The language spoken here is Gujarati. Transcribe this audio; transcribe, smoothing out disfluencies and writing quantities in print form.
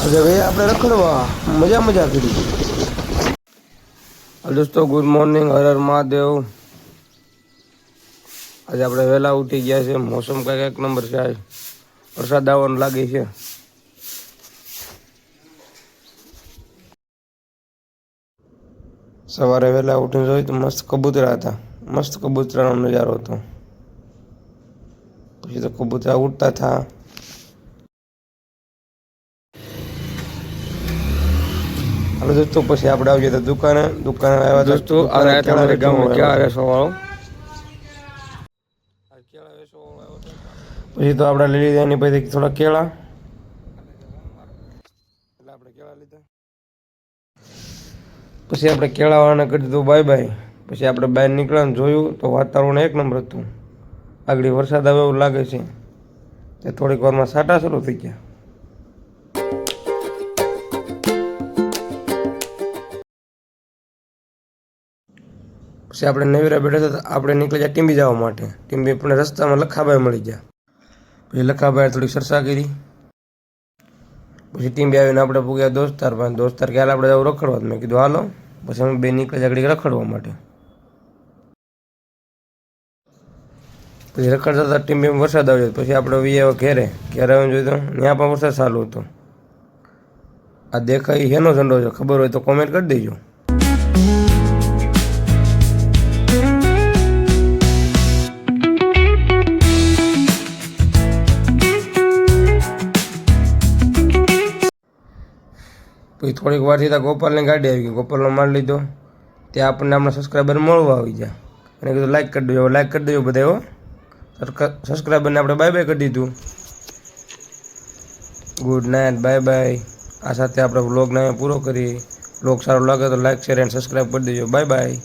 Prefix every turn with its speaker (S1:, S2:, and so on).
S1: આજે ભાઈ આપણે રખડવા મજા કરી। દોસ્તો ગુડ મોર્નિંગ, હર હર મહાદેવ। આજે આપણે વહેલા ઉઠી ગયા છે। મોસમ કંઈક એક નંબર છે। આજ વરસાદ આવવાનું લાગે છે। સવારે વહેલા ઉઠીને જોયું તો મસ્ત કબૂતરા હતા। મસ્ત કબૂતરાનો નજારો હતો। પછી તો કબૂતરા ઉડતા હતા। हेलो दोस्तों, પછી આપણે આવી ગયા દુકાને આવ્યા दोस्तों। आ रहा था हमारे गांव में क्या वेसो वाળો કેળા વેસો આવ્યો હતો। પછી તો આપણે લઈ લીધા એની પછી થોડા કેળા, એટલે આપણે કેળા લીધા। પછી આપણે કેળાવાળાને કરી દીધું બાય બાય। પછી આપણે બહાર નીકળ્યા જોયું તો વાતાવરણ એક નંબર હતું। આગળ વરસાદ આવે એવું લાગે છે। તે થોડીક વારમાં છાંટા શરૂ થઈ ગયા। પછી આપણે નવીરા બેઠા હતા। આપણે નીકળી ગયા ટીંબી જવા માટે। ટીંબી આપણે રસ્તામાં લખાભાઈ મળી ગયા। પછી લખાભાઈ થોડી ચર્ચા કરી। પછી ટીંબી આવીને આપણે પૂગ્યા દોસ્તાર પાસે। દોસ્તાર કે હાલ આપણે જવું રખડવા। મેં કીધું હાલો। પછી અમે બે નીકળી આગળ રખડવા માટે। પછી રખડતા હતા ટીંબીમાં વરસાદ આવ્યો। પછી આપણે વી ઘેરે આવીને જોયું તો ત્યાં પણ વરસાદ ચાલુ હતો। આ દેખાય શેનો ઝંડો છે ખબર હોય તો કોમેન્ટ કરી દેજો। પછી થોડીક વારથી ત્યાં ગોપાલની ગાડી આવી ગઈ। ગોપાલનો માલ લીધો। ત્યાં આપણને આપણા સબસ્ક્રાઈબર મળવા આવી ગયા। અને કીધું લાઈક કરી દેજો, લાઈક કરી દેજો બધા। સબસ્ક્રાઈબરને આપણે બાય બાય કરી દીધું। Good night, bye bye. આ સાથે આપણે વ્લોગને પૂરો કરીએ। વ્લોગ સારો લાગે તો લાઈક, શેર એન્ડ સબસ્ક્રાઈબ કરી દેજો। Bye bye.